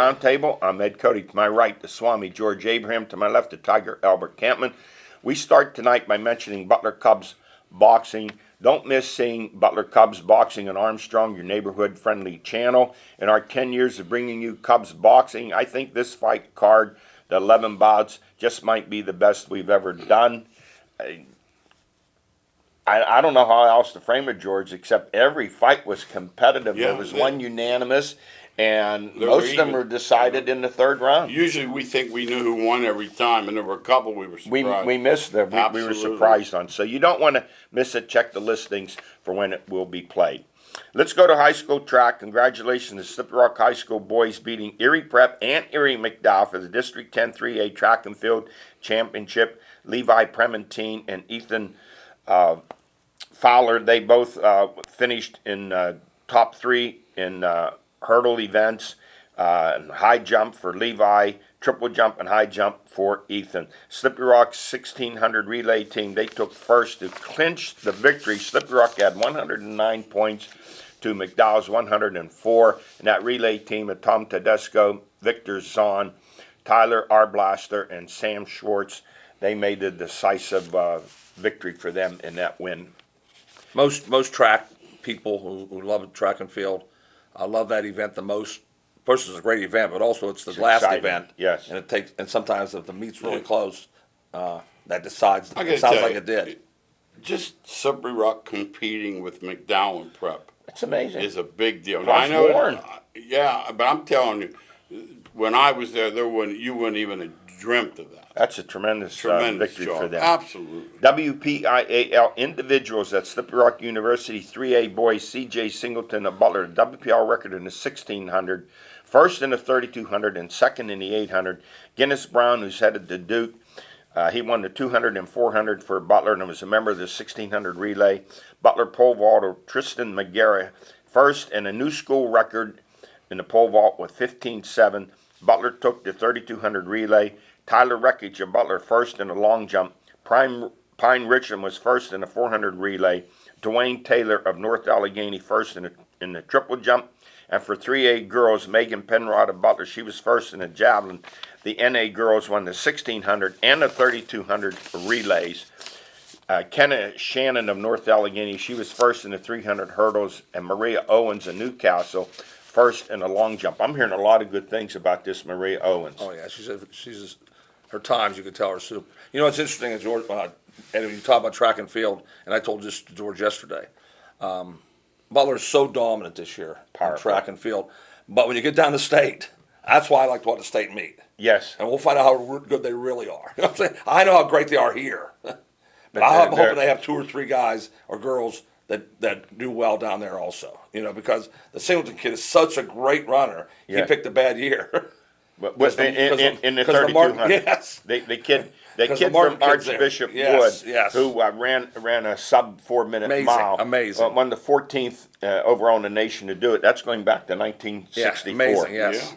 Roundtable. I'm Ed Codi. To my right, the Swami George Abraham. To my left, the Tiger Albert Campman. We start tonight by mentioning Butler Cubs boxing. Don't miss seeing Butler Cubs boxing on Armstrong, your neighborhood-friendly channel. In our 10 years of bringing you Cubs boxing, I think this fight card, the 11 bouts, just might be the best we've ever done. I don't know how else to frame it, George, except every fight was competitive. There was one unanimous, and most of them were decided in the third round. Usually we think we knew who won every time, and there were a couple we were surprised. We missed them. We were surprised on. So you don't want to miss it. Check the listings for when it will be played. Let's go to high school track. Congratulations to Slippery Rock High School boys beating Erie Prep and Erie McDowell for the District 10 3A Track and Field Championship. Levi Prementine and Ethan Fowler, they both finished in top three in hurdle events, high jump for Levi, triple jump and high jump for Ethan. Slippery Rock's 1600 relay team, they took first to clinch the victory. Slippery Rock had 109 points to McDowell's 104. And that relay team of Tom Tedesco, Victor Zahn, Tyler Arblaster, and Sam Schwartz, they made the decisive victory for them in that win. Most track people who love track and field, I love that event the most. First, it's a great event, but also it's the last event. Yes, and sometimes if the meet's really close, that decides. It sounds like it did. Just Slippery Rock competing with McDowell and Prep. It's amazing. Is a big deal. Now, I know. Yeah, but I'm telling you, when I was there, you wouldn't even have dreamt of that. That's a tremendous victory job. for them. Absolutely. WPIAL individuals at Slippery Rock University 3A boys, C.J. Singleton of Butler, WPIAL record in the 1600, first in the 3200 and second in the 800. Guinness Brown, who's headed to Duke, he won the 200 and 400 for Butler and was a member of the 1600 relay. Butler pole vaulter Tristan McGarrett, first in a new school record in the pole vault with 15.7. Butler took the 3200 relay. Tyler Reckage of Butler first in the long jump. Pine Richland was first in the 400 relay. Dwayne Taylor of North Allegheny first in the triple jump. And for 3A girls, Megan Penrod of Butler, she was first in the javelin. The NA girls won the 1600 and the 3200 relays. Kenna Shannon of North Allegheny, she was first in the 300 hurdles. And Maria Owens of Newcastle, first in the long jump. I'm hearing a lot of good things about this Maria Owens. Oh yeah, she's her times, you could tell, are super. You know what's interesting is George, and when you talk about track and field, and I told this to George yesterday, Butler is so dominant this year in track and field. But when you get down to state, that's why I like to watch the state meet. Yes. And we'll find out how good they really are. You know what I'm saying? I know how great they are here. But I'm hoping they have 2 or 3 guys or girls that do well down there also. You know, because the Singleton kid is such a great runner. He picked a bad year. But in the 3200, yes, the kid from Archbishop Wood, who ran a sub 4 minute mile, amazing, won the 14th overall in the nation to do it. That's going back to 1964. Yeah, amazing, yes.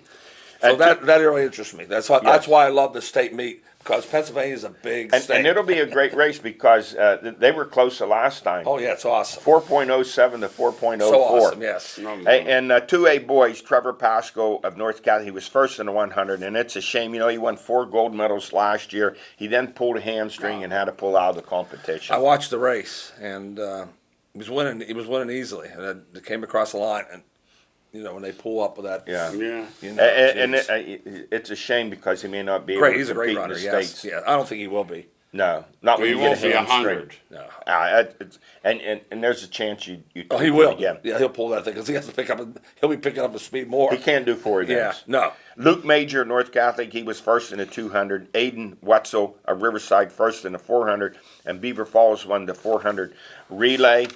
Yeah. So that really interests me. That's why I love the state meet. Because Pennsylvania is a big state. And it'll be a great race because they were close the last time. Oh, yeah, it's awesome. 4.07 to 4.04. So awesome, yes. And 2A boys, Trevor Pasco of North Catholic, he was first in the 100, and it's a shame. You know, he won 4 gold medals last year. He then pulled a hamstring and had to pull out of the competition. I watched the race, and he was winning easily. And it came across the line, and you know, when they pull up with that. Yeah. You know, and it's a shame because he may not be able to He's a great runner, yes. Yeah, I don't think he will be. No, not when you get a hamstring. No. And there's a chance you he will. Again. Yeah, he'll pull that thing because he has to he'll be picking up his speed more. He can't do 4 events. Yeah, no. Luke Major, North Catholic, he was first in the 200. Aiden Wetzel of Riverside, first in the 400. And Beaver Falls won the 400 relay.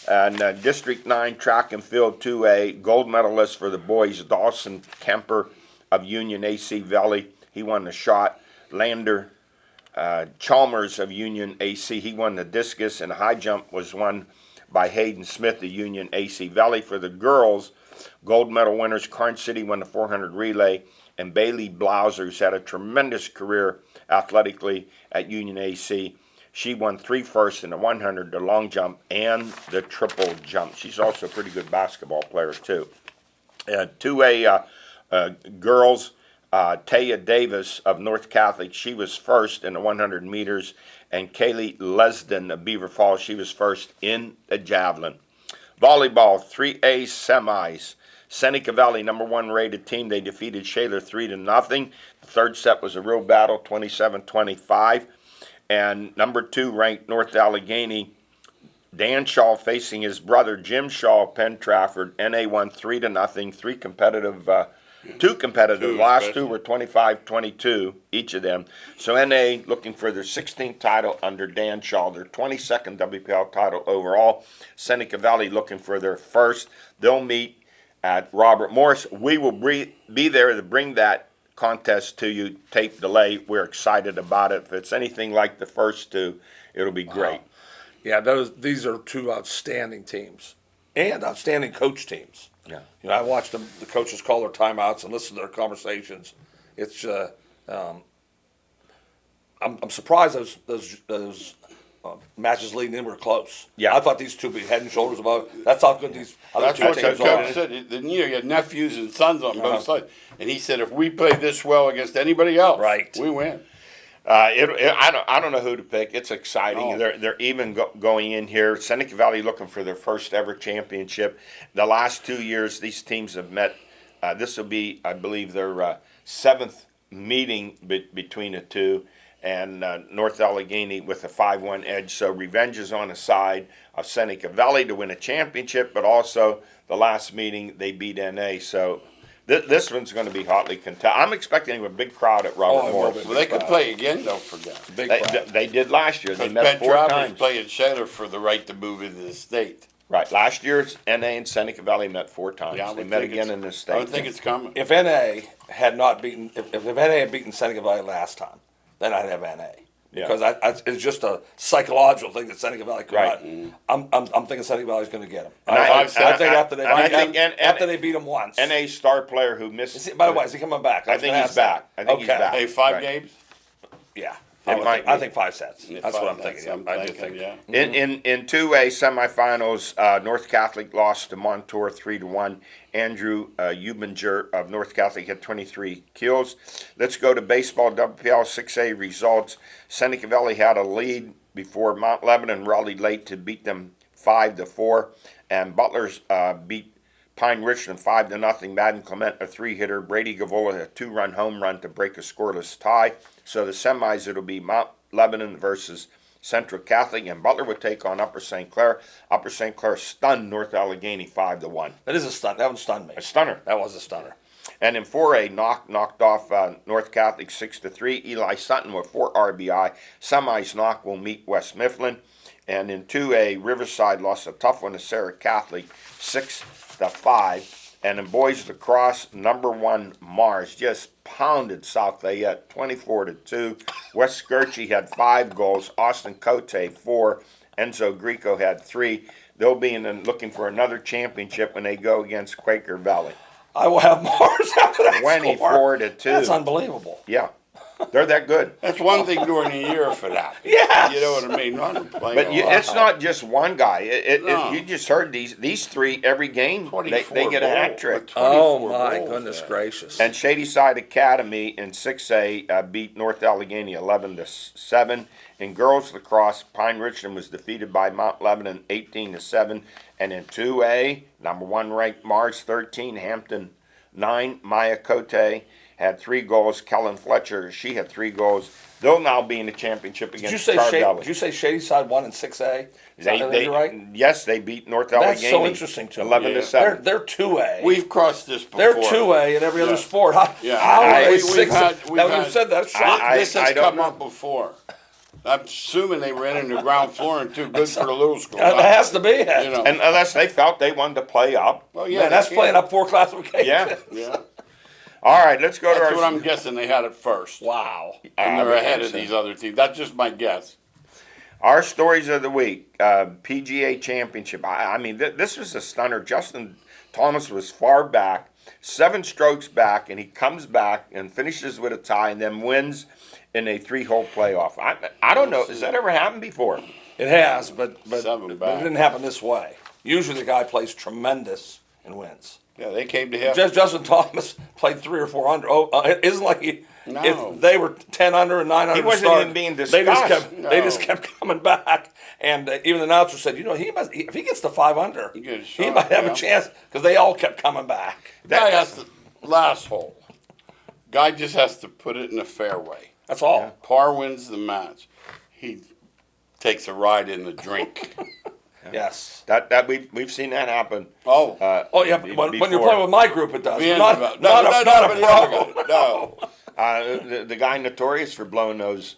And District 9 track and field 2A, gold medalist for the boys, Dawson Kemper of Union AC Valley. He won the shot. Lander Chalmers of Union AC, he won the discus. And the high jump was won by Hayden Smith of Union AC Valley. For the girls, gold medal winners, Carn City won the 400 relay. And Bailey Blauser, who's had a tremendous career athletically at Union AC, she won 3 firsts in the 100, the long jump, and the triple jump. She's also a pretty good basketball player, too. 2A girls, Taya Davis of North Catholic, she was first in the 100 meters, and Kaylee Lesden of Beaver Falls, she was first in the javelin. Volleyball, 3A semis. Seneca Valley, number 1 rated team, they defeated Shaler 3-0. The third set was a real battle, 27-25. And number 2 ranked North Allegheny, Dan Shaw facing his brother Jim Shaw of Penn Trafford. NA won 3-0. Two competitive. Last two were 25-22, each of them. So NA looking for their 16th title under Dan Shaw, their 22nd WPL title overall. Seneca Valley looking for their first. They'll meet at Robert Morris. We will be there to bring that contest to you, tape delay. We're excited about it. If it's anything like the first two, it'll be great. Wow. Yeah, these are two outstanding teams and outstanding coach teams. Yeah. You know, I watched them, the coaches call their timeouts and listen to their conversations. It's I'm surprised those matches leading in were close. Yeah. I thought these two would be head and shoulders above. That's how good these other That's two what the teams coach are. said. You had nephews and sons on both sides, and he said if we play this well against anybody else, Right. we win. I don't know who to pick. It's exciting. No. They're even going in here. Seneca Valley looking for their first ever championship. The last 2 years, these teams have met. This will be, I believe, their 7th meeting between the two. And North Allegheny with a 5-1 edge. So revenge is on the side of Seneca Valley to win a championship, but also the last meeting they beat NA. So this one's going to be hotly contested. I'm expecting a big crowd at Robert Morris. Well, they could play again, don't forget. Big crowd. They did last year. They Because met Penn 4 Trafford's times. playing Shaler for the right to move into the state. Right. Last year's NA and Seneca Valley met 4 times. Yeah, I They would met think again it's- in the I state. would think it's coming. If NA had not beaten, if NA had beaten Seneca Valley last time, then I'd have NA. Yeah. Because it's just a psychological thing that Seneca Valley could Right. not. I'm thinking Seneca Valley's going to get them. And I think after they beat beat them once. NA's star player who missed. By the way, is he coming back? I think he's back. I think he's back. Hey, 5 Right. games? Yeah. I think 5 sets. Yeah, That's what I'm 5 thinking. sets, I do think. yeah. In 2A semifinals, North Catholic lost to Montour 3-1. Andrew Eubinger of North Catholic had 23 kills. Let's go to baseball WPL 6A results. Seneca Valley had a lead before Mount Lebanon rallied late to beat them 5-4, and Butler's beat Pine Richland 5-0. Madden Clement a 3-hitter. Brady Gavola a 2-run home run to break a scoreless tie. So the semis, it'll be Mount Lebanon versus Central Catholic, and Butler would take on Upper St. Clair. Upper St. Clair stunned North Allegheny 5-1. That is a stun. That one stunned me. A stunner. That was a stunner. And in 4A, knocked off North Catholic 6-3. Eli Sutton with 4 RBI. Semis knock will meet West Mifflin. And in 2A, Riverside lost a tough one to Sarah Catholic 6-5. And in boys lacrosse, number 1 Mars just pounded South Fayette 24-2. West Skirchy had 5 goals. Austin Cote 4. Enzo Greco had 3. They'll be looking for another championship when they go against Quaker Valley. I will have Mars after that 24-2. That's unbelievable. Yeah, they're that good. That's one thing during the year for that. Yes. You know what I mean? Not playing But a lot. it's not just one guy. No. You just heard these 3 every game. They get a hat trick. Oh, my goodness gracious. And Shadyside Academy in 6A beat North Allegheny 11-7. In girls lacrosse, Pine Richland was defeated by Mount Lebanon 18-7. And in 2A, number 1 ranked Mars 13, Hampton 9. Maya Cote had 3 goals. Kellen Fletcher, she had 3 goals. They'll now be in the championship Did against you Charvelli. say Shadyside won in 6A? Is that right? Yes, they beat North Allegheny. That's so interesting to me. 11-7. They're 2A. We've crossed this before. They're 2A in every other sport. How are they 6A? You've said that. Shock. This has come up before. I'm assuming they ran in the ground floor and too good for the little school. It has to be. You know. And unless they felt they wanted to play up. Well, yeah, Man, that's they playing can. up 4 classifications. Yeah. Yeah. All right, let's go That's to what our. I'm guessing they had it first. Wow. And they're I ahead think of so. these other teams. That's just my guess. Our stories of the week, PGA Championship. I mean, this was a stunner. Justin Thomas was far back, 7 strokes back, and he comes back and finishes with a tie and then wins in a 3-hole playoff. I don't know. Has that ever happened before? It has, but 7 it back. didn't happen this way. Usually the guy plays tremendous and wins. Yeah, they came to him. Just Justin Thomas played 3 or 4 under. It isn't like No. if they were 10 under and 9 under. He wasn't even being discussed. They just kept coming back, and even the announcer said, if he gets to 5 under, he might have a chance because they all kept coming back. Guy has to last hole. Guy just has to put it in the fairway. That's all. Par wins the match. He takes a ride in the drink. Yes. That we've seen that happen. Oh. Oh yeah. When you're before. playing with my group, it does. Not a pro. No. The guy notorious for blowing those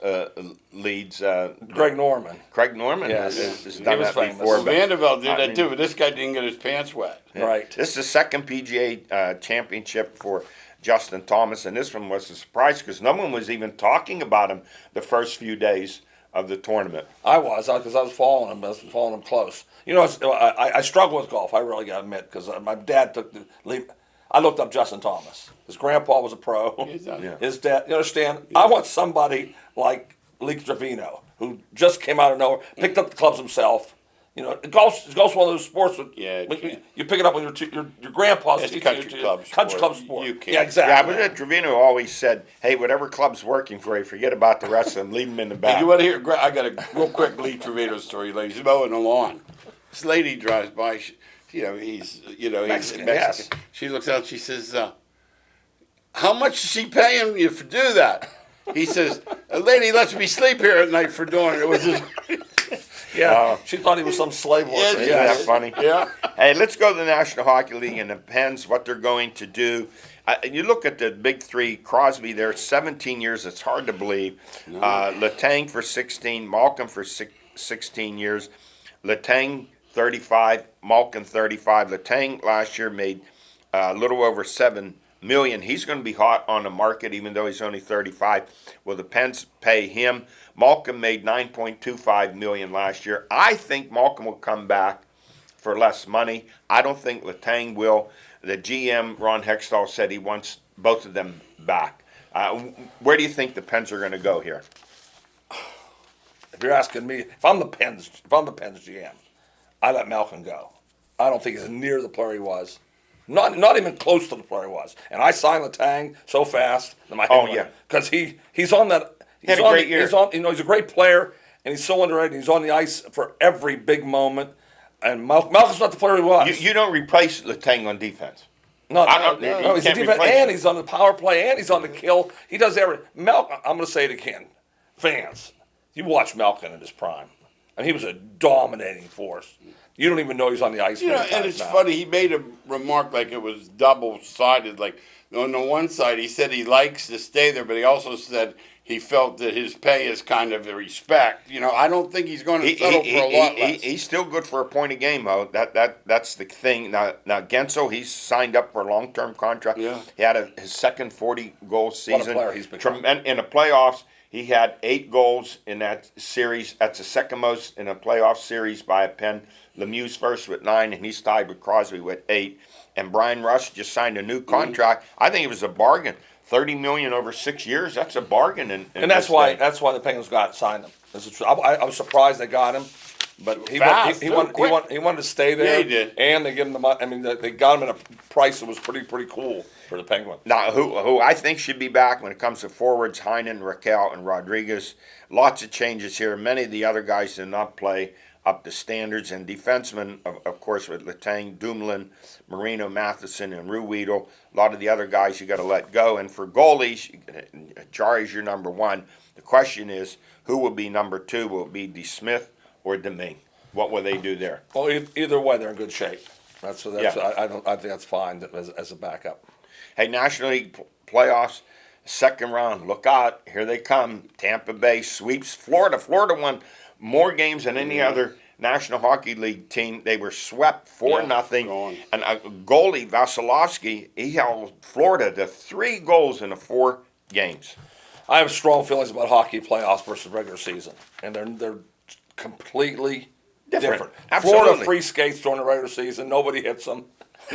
leads, Greg Norman. Craig Norman, Yes. has He done was that famous. before. Well, but Vanderbilt did I that mean- too, but this guy didn't get his pants wet. Right. This is the second PGA championship for Justin Thomas, and this one was a surprise because no one was even talking about him the first few days of the tournament. I was following him. I was following him close. I struggle with golf. I really got to admit because my dad took the lead. I looked up Justin Thomas. His grandpa was a pro. Yeah. His dad. You understand? I want somebody like Lee Trevino who just came out of nowhere, picked up the clubs himself. Golf's one of those sports. Yeah, you pick it up when your grandpa's It's teaching country you club country sport. club sport. You can't. Yeah, Yeah, exactly. but Trevino always said, "Hey, whatever club's working for you, forget about the rest of them. Leave them in the Hey, back." you want to hear? I got a real quick Lee Trevino story. Ladies, he's mowing the lawn. This lady drives by. He's Mexican, Mexican. yes. She looks out. She says, "How much is she paying you for do that?" He says, "A lady lets me sleep here at night for doing it." It was just, Yeah, she thought he was some slave worker. Yeah, Isn't that funny? yeah. Hey, let's go to the National Hockey League, and it depends what they're going to do. You look at the big three, Crosby there, 17 years. It's hard to believe. Letang for 16, Malcolm for 16 years. Letang 35, Malcolm 35. Letang last year made a little over $7 million. He's going to be hot on the market, even though he's only 35. Will the Pens pay him? Malcolm made $9.25 million last year. I think Malcolm will come back for less money. I don't think Letang will. The GM, Ron Hextall, said he wants both of them back. Where do you think the Pens are going to go here? If you're asking me, if I'm the Pens GM, I let Malcolm go. I don't think he's near the player he was. Not even close to the player he was. And I signed Letang so fast that my Oh, yeah. because he's on that. He had a great year. He's a great player, and he's so underrated. He's on the ice for every big moment. And Malcolm's not the player he was. You don't replace Letang on defense. No, you he's a can't defense, replace and him. he's on the power play, and he's on the kill. He does everything. Malcolm, I'm going to say it again. Fans, you watch Malcolm in his prime. I mean, he was a dominating force. You don't even know he's on the ice. And it's funny. He made a remark like it was double-sided. Like on the one side, he said he likes to stay there, but he also said he felt that his pay is kind of a respect. I don't think he's going to settle for a lot less. He's still good for a point a game, though. That's the thing. Now Gensel, he's signed up for a long-term contract. Yeah. He had his second 40-goal season. player he's become. In the playoffs, he had 8 goals in that series. That's the second most in a playoff series by a Pen. Lemieux's first with 9, and he's tied with Crosby with 8. And Brian Rush just signed a new contract. I think it was a bargain. $30 million over 6 years. That's a bargain. And that's why the Penguins signed him. I was surprised they got him, but he wanted to stay there. Yeah, he did. And they give him the money. I mean, they got him at a price that was pretty cool for the Penguins. Now, who I think should be back when it comes to forwards, Heinen, Raquel, and Rodriguez. Lots of changes here. Many of the other guys did not play up to standards. And defensemen, of course, with Letang, Dumoulin, Marino, Matheson, and Ruhwedel. A lot of the other guys you got to let go. And for goalies, Jari's your number 1. The question is, who will be number 2? Will it be DeSmith or Deming? What will they do there? Well, either way, they're in good shape. I think that's fine as a backup. Hey, National League playoffs, second round. Look out. Here they come. Tampa Bay sweeps Florida. Florida won more games than any other National Hockey League team. They were swept 4-0. And a goalie, Vasilevsky, he held Florida to 3 goals in 4 games. I have strong feelings about hockey playoffs versus regular season, and they're completely different. Absolutely. Florida free skates during the regular season. Nobody hits them.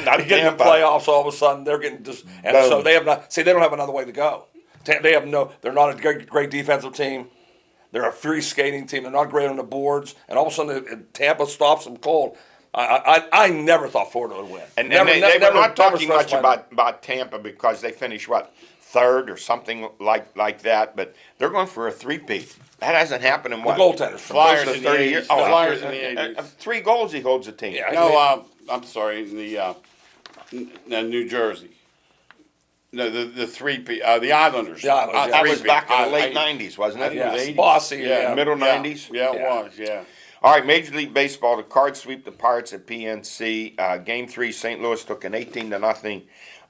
Not They get in the playoffs, all of a sudden they're getting just, and Boom. so they have not. See, they don't have another way to go. They have no. They're not a great defensive team. They're a free skating team. They're not great on the boards, and all of a sudden Tampa stops them cold. I never thought Florida would win. And Never- they never- were not never talking stressed much my mind. about Tampa because they finished, what, third or something like that, but they're going for a three-peat. That hasn't happened in what? goaltenders. Flyers Close to in the 30 80s. years. Flyers in the 80s. 3 goals he holds a team. Yeah. No, I'm sorry, New Jersey. No, the three-peat, the Islanders. The Islanders, That was Three-peat. back in the late I- 90s, wasn't I it? think it was Yes, 80s. Bossy, yeah. Middle 90s? Yeah, it Yeah. was, yeah. All right, Major League Baseball, the Cards sweep the Pirates at PNC. Game 3, St. Louis took an 18-0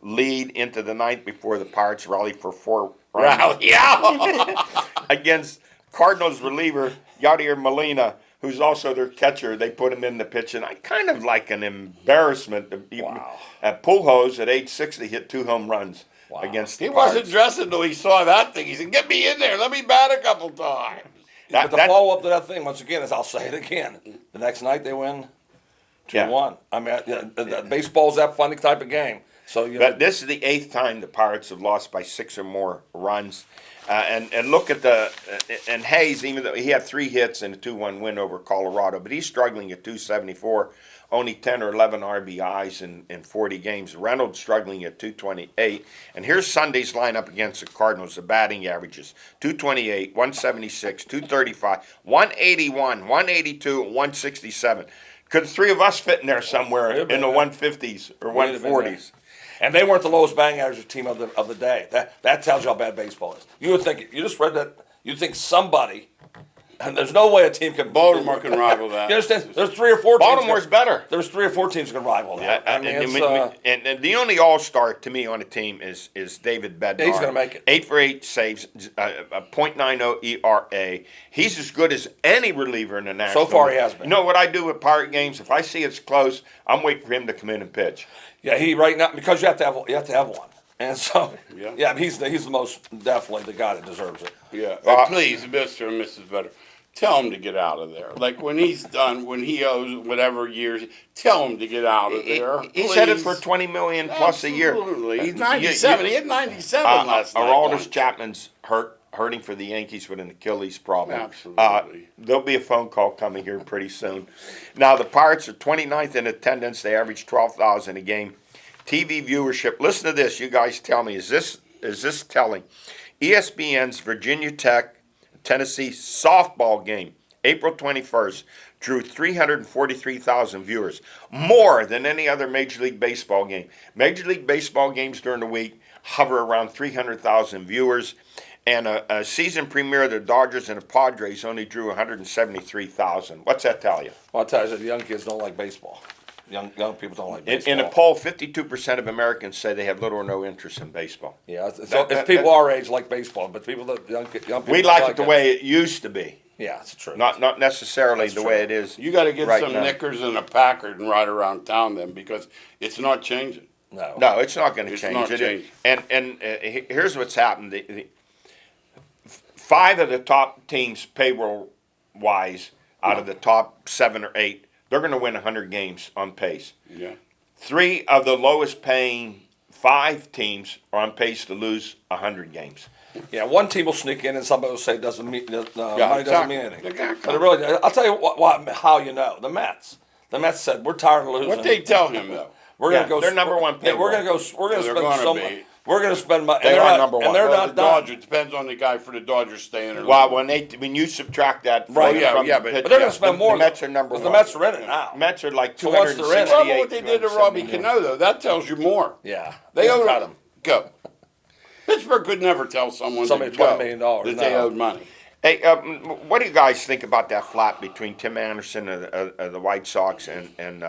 lead into the ninth before the Pirates rallied for 4 runs Rally, yeah. against Cardinals reliever Yadier Molina, who's also their catcher. They put him in the pitch, and I kind of like an embarrassment. Wow. At Pujols at age 60 hit 2 home runs against the He Pirates. wasn't dressing until he saw that thing. He said, "Get me in there. Let me bat a couple times." But the follow-up to that thing, once again, is I'll say it again. The next night they win 2-1. I mean, baseball's that funny type of game. So But this is the 8th time the Pirates have lost by 6 or more runs. And look at and Hayes, even though he had 3 hits and a 2-1 win over Colorado, but he's struggling at 274, only 10 or 11 RBIs in 40 games. Reynolds struggling at 228. And here's Sunday's lineup against the Cardinals. The batting averages 228, 176, 235, 181, 182, 167. Could 3 of us fit in there somewhere in the 150s or We'd have been 140s? And they weren't the lowest batting average team of the day. That tells you how bad baseball is. You would think, you just read that, you'd think somebody, and there's no way a team can. Baltimore can rival that. You understand? There's 3 or 4 teams. Baltimore's better. There's 3 or 4 teams that can rival that. I mean, And the only all-star to me on the team is David Bednar. He's gonna make it. 8 for 8 saves, a .90 ERA. He's as good as any reliever in the National. So far he has been. You know what I do with Pirate games? If I see it's close, I'm waiting for him to come in and pitch. yeah, he right now, because you have to have one. And so, Yeah. he's the most definitely the guy that deserves it. Yeah. Please, Mr. and Mrs. Better, tell him to get out of there. Like when he's done, when he owes whatever years, tell him to get out of there. He's headed please. for $20 million plus a year. Absolutely. He's 97. He hit 97 last night. Aroldis once. Chapman's hurting for the Yankees with an Achilles problem. Absolutely. There'll be a phone call coming here pretty soon. Now, the Pirates are 29th in attendance. They average 12,000 a game. TV viewership. Listen to this. You guys tell me, is this telling? ESPN's Virginia Tech Tennessee softball game, April 21st, drew 343,000 viewers, more than any other Major League Baseball game. Major League Baseball games during the week hover around 300,000 viewers, and a season premiere of the Dodgers and the Padres only drew 173,000. What's that tell you? Well, I'll tell you, the young kids don't like baseball. Young people don't like baseball. In a poll, 52% of Americans say they have little or no interest in baseball. Yeah, it's people our age like baseball, but young people. We like it the way it used to be, Yeah, it's true. not necessarily That's the true. way it is. You got to get right some now. knickers and a Packard and ride around town then because it's not changing. No. No, it's not going to It's change. not It- changing. And here's what's happened: the 5 of the top teams, payroll-wise, out of the top 7 or 8, they're going to win 100 games on pace. Yeah. 3 of the lowest-paying 5 teams are on pace to lose 100 games. Yeah, one team will sneak in, and somebody will say doesn't mean money doesn't exactly. mean anything. Exactly. But it really, I'll tell you how you know. The Mets. The Mets said we're tired of losing. What they tell him though? We're Yeah, gonna go. they're number one Yeah, we're payroll. gonna go. We're gonna They're spend gonna so be. much. We're gonna spend money. They and they're are not, number one. And they're Well, not the done. Dodgers depends on the guy for the Dodgers staying or Well, losing. when you subtract that, Right, from yeah, the yeah, pitch- But they're gonna the- spend more. The Mets are number But one. the Mets are in it now. Mets are like So once they're in it- 268. Remember what they did to Robbie 270. Cano though? That tells you more. Yeah, They Just owe cut 'em. Go. Pittsburgh could never tell someone Somebody to go $20 million, that they no. owed money. Hey, what do you guys think about that flap between Tim Anderson of the White Sox and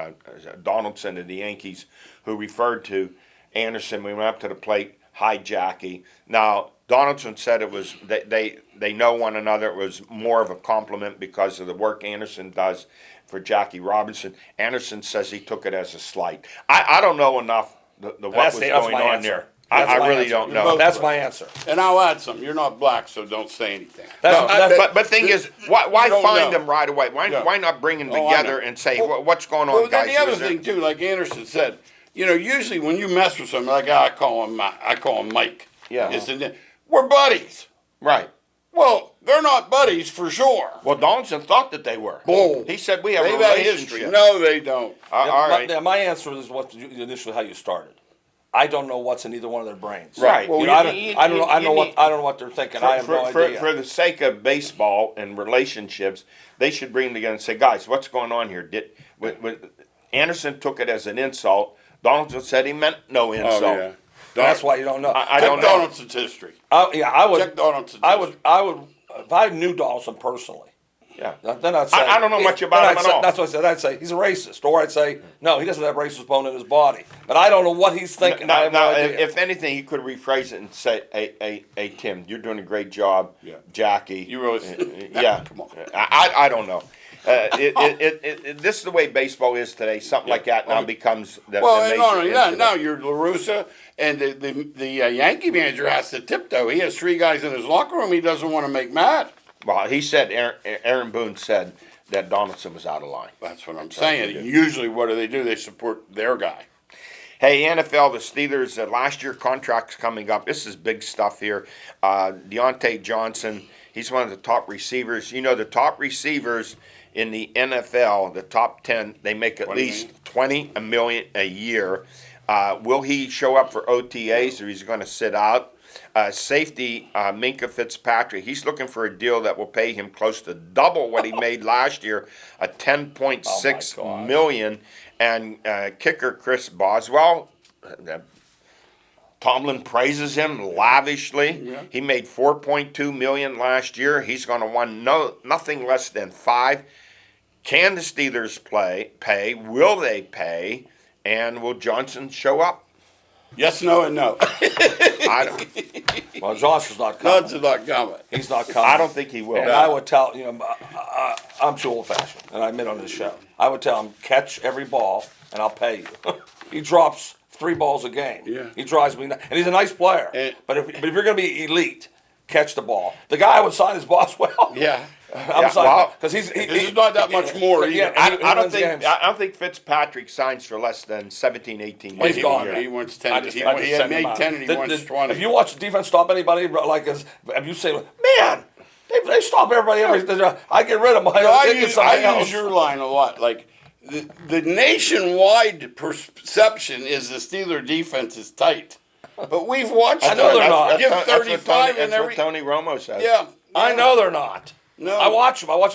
Donaldson of the Yankees, who referred to Anderson when he went up to the plate, hi Jackie. Now, Donaldson said it was they know one another. It was more of a compliment because of the work Anderson does for Jackie Robinson. Anderson says he took it as a slight. I don't know enough what That's was that's going my on answer. there. That's I my really answer. don't know. both That's my answer. And I'll add something. You're not black, so don't say anything. But thing is, why You don't find know. them right away? Yeah. Why not bring them Oh, I together know. and say, Well, what's going on, Well, guys? then the other Is there- thing too, like Anderson said, usually when you mess with somebody, like I call him Mike. Yeah. We're buddies. Right. Well, They're not buddies for sure. Well, Donaldson thought that they were. Bull. He said we have They've a had relationship. history. No, they don't. All right. My answer is initially how you started. I don't know what's in either one of their brains. Right. You Well, know, you I don't know. I need- don't know what. I don't know what they're thinking. I have no idea. For the sake of baseball and relationships, they should bring them together and say, guys, what's going on here? Anderson took it as an insult. Donaldson said he meant no insult. Oh, yeah. That's why you don't know. I Check don't know. Donaldson's history. I would. Check Donaldson's I history. would. I would. If I knew Donaldson personally, Yeah. then I'd say I don't know much about then him I'd at say- all. That's what I said. I'd say he's a racist, or I'd say no, he doesn't have racist bone in his body. But I don't know what he's thinking. I have no idea. If anything, he could rephrase it and say, hey, Tim, you're doing a great job. Yeah. Jackie. You really- yeah. Come on. I don't know. This is the way baseball is today. Something like that now becomes the Well, major and not only that, incident. now you're LaRussa, and the Yankee manager has to tiptoe. He has 3 guys in his locker room he doesn't want to make mad. Well, he said, Aaron Boone said that Donaldson was out of line. That's what I'm saying. And usually, what do? They support their guy. Hey, NFL, the Steelers, last year contract's coming up. This is big stuff here. Deontay Johnson, he's one of the top receivers. You know, the top receivers in the NFL, the top 10, they make at 20 least $20 million a year. Will he show up for OTAs or he's going to sit out? Safety, Minka Fitzpatrick, he's looking for a deal that will pay him close to double what he made last year, a $10.6 million. And kicker Chris Boswell, Tomlin praises him lavishly. Yeah. He made $4.2 million last year. He's going to want nothing less than $5 million. Can the Steelers pay? Will they pay? And will Johnson show up? Yes, no, and no. I don't. Well, Johnson's not coming. Nuts is not coming. He's not coming. I don't think he will. And I would tell I'm too old fashioned, and I admit on this show. I would tell him catch every ball, and I'll pay you. He drops 3 balls a game. Yeah. He drives me nuts. And he's a nice player. And- but if you're going to be elite, catch the ball. The guy I would sign is Boswell. Yeah. I'm Yeah, signing well, because There's not that much more. Yeah, either. I don't think Fitzpatrick signs for less than 17, 18 Well, he's million gone. a year. He wants I 10. just- He I just had send him made out. 10 and he wants 20. If you watch the defense stop anybody, like if you say, man, they stop everybody. I get rid of them. I use your line a lot. Like the nationwide perception is the Steeler defense is tight, but we've watched. I know they're not. Give That's what 35 in That's every. what Tony Romo says. Yeah, I know they're not. No. I watch them. I watch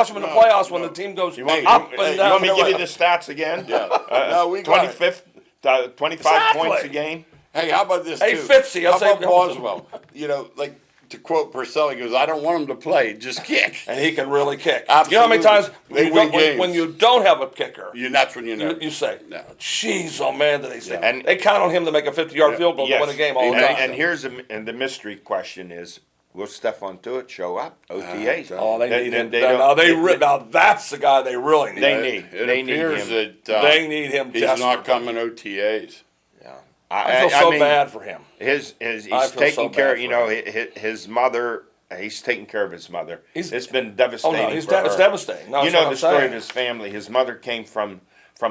them in the playoffs when the team goes You want, up you and down. want me to give you the stats again? Yeah. No, we got it. 25th, 25 Exactly. points a game. Hey, how about this? Hey, too? Fitzy, I'll how say- about Boswell? You know, like to quote Purcell, he goes, "I don't want him to play, just kick." And he can really kick. Absolutely. You know how many times They win games. when you don't have a kicker, That's when you know. you say, No. "Jeez, oh man, do they say?" Yeah. And they count on him to make a 50-yard field goal to win a game all the and, time. and here's the mystery question is, will Stephon Tuitt show up? OTAs. Oh, they need him. don't- Now that's the guy they really need. They need. It They need appears him. that They need him. he's desperately. not coming OTAs. Yeah. I feel so mean, bad for him. He's I feel taking so care. bad You for know, him. his mother. He's taking care of his mother. It's been Oh devastating. no, for her. it's devastating. No, You that's know what the I'm story saying. of his family. His mother came from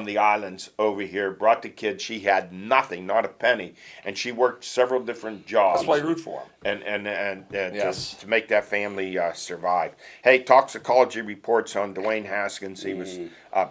the islands over here, brought the kid. She had nothing, not a penny, and she worked several different jobs. That's why I root for him. And Yes. to make that family survive. Hey, toxicology reports on Dwayne Haskins. He was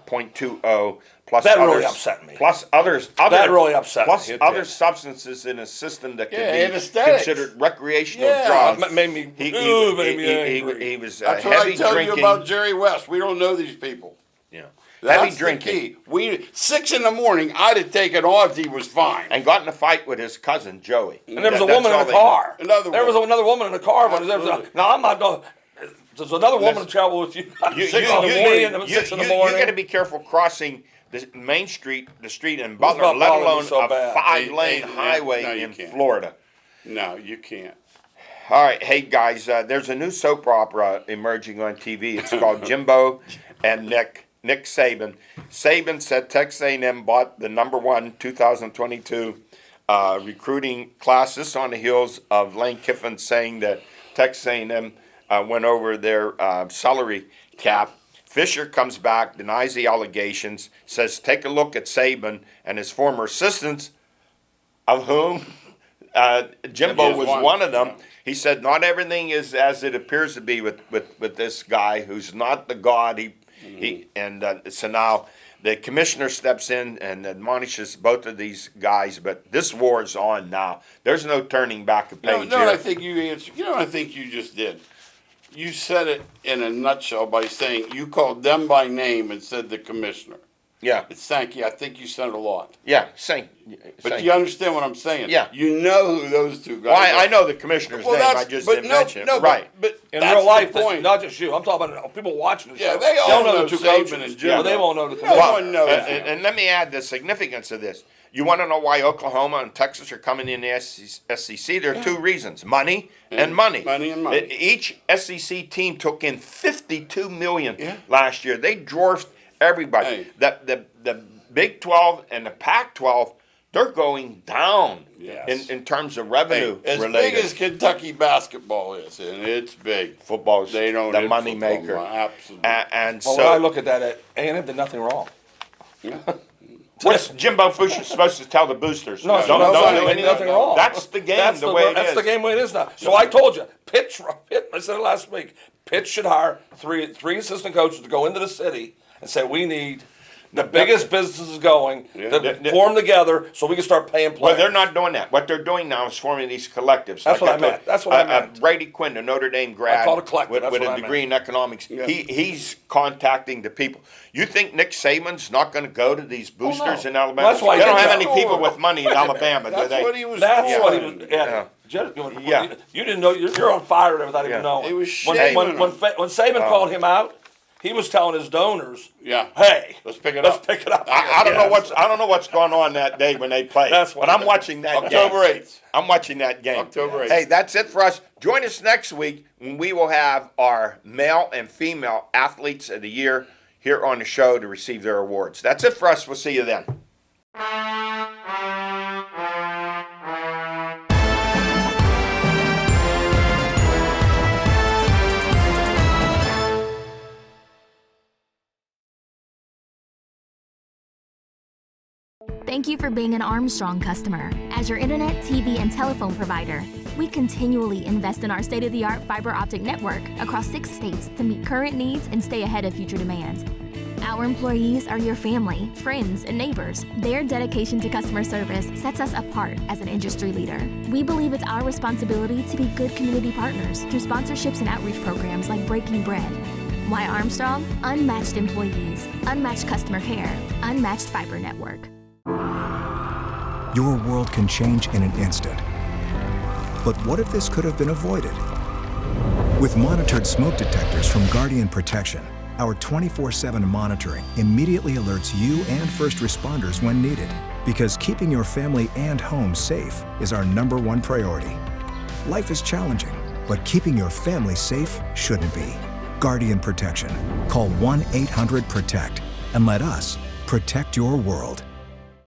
.20 plus That others, really upset me. Plus other That really upset me. plus It other did. substances in his system that could Yeah, be anesthetics. considered recreational Yeah. drugs. Made me. He angry. was That's what heavy I tell drinking. you about Jerry West. We don't know these people. Yeah. That's Heavy the drinking. key. 6 a.m. I'd have taken odds he was fine. And got in a fight with his cousin Joey. And there was a That's woman all in the they car. Another woman. another woman in the car. But Absolutely. now I'm not going. There's another woman to travel with you. You, 6 in the morning and 6 in the morning. You got to be careful crossing the main street, the street in not Butler, let bothering me alone so a bad. 5-lane Yeah, highway no, you in can't. Florida. No, you can't. All right, hey guys, there's a new soap opera emerging on TV. It's called Jimbo and Nick Saban. Saban said Texas A&M bought the #1 2022 recruiting class. This on the heels of Lane Kiffin saying that Texas A&M went over their salary cap. Fisher comes back, denies the allegations, says take a look at Saban and his former assistants, of whom Jimbo That is was one, one of them. yeah. He said, not everything is as it appears to be with this guy who's not the God. So now the commissioner steps in and admonishes both of these guys, but this war is on now. There's no turning back a page No, here. I think you answered. You know what I think you just did? You said it in a nutshell by saying you called them by name and said the commissioner. Yeah, It's Sankey. I think you said a lot. yeah, But you understand what I'm saying? Yeah. You know who those two guys Well, are. I know the commissioner's name. I just didn't mention it. No, Right. But In that's real life, the point. not just you. I'm talking about people watching the Yeah, show. they all don't know the two Saban coaches, and Jimbo. but they won't know the No commissioner. one knows. And let me add the significance of this. You want to know why Oklahoma and Texas are coming in the SEC? There are two reasons: money and money. Money and money. Each SEC team took in $52 million Yeah. last year. They dwarfed everybody. Hey. The Big 12 and the Pac-12, they're going down Yes. in terms of revenue As related. big as Kentucky basketball is, and it's big. Football's They don't the hit money football, maker. absolutely. And Well, so when I look at that, A&M did nothing wrong. what's Jimbo Fuchs supposed to tell the boosters? No, don't no, do no, anything. nothing wrong. That's the game the way it That's is. the game way it is now. So I told you, Pitt, I said it last week, Pitt should hire three assistant coaches to go into the city and say, we need the biggest businesses going to form together so we can start paying players. Well, they're not doing that. What they're doing now is forming these collectives. That's what I meant. That's what I meant. Brady Quinn, a Notre Dame grad, I call it a collective. with That's a what I degree meant. in economics, he's contacting the people. You think Nick Saban's not going to go to these boosters no. in Alabama? That's why they he don't did have that. any people with money in Alabama, do That's they? what he was That's doing. what he was. Yeah. You didn't know. You're on fire without even Yeah. knowing. He was when shaming when them. when Saban called him out, he was telling his donors, Yeah. "Hey, Let's pick it let's up. pick it up." I don't know what's going on that day when they play. That's what but I'm it is. watching that October game. 8th. I'm watching that game. October 8th. Hey, that's it for us. Join us next week when we will have our male and female athletes of the year here on the show to receive their awards. That's it for us. We'll see you then. Thank you for being an Armstrong customer. As your internet, TV, and telephone provider, we continually invest in our state-of-the-art fiber optic network across 6 states to meet current needs and stay ahead of future demands. Our employees are your family, friends, and neighbors. Their dedication to customer service sets us apart as an industry leader. We believe it's our responsibility to be good community partners through sponsorships and outreach programs like Breaking Bread. Why Armstrong? Unmatched employees, unmatched customer care, unmatched fiber network. Your world can change in an instant. But what if this could have been avoided? With monitored smoke detectors from Guardian Protection, our 24/7 monitoring immediately alerts you and first responders when needed, because keeping your family and home safe is our #1 priority. Life is challenging, but keeping your family safe shouldn't be. Guardian Protection. Call 1-800-PROTECT and let us protect your world.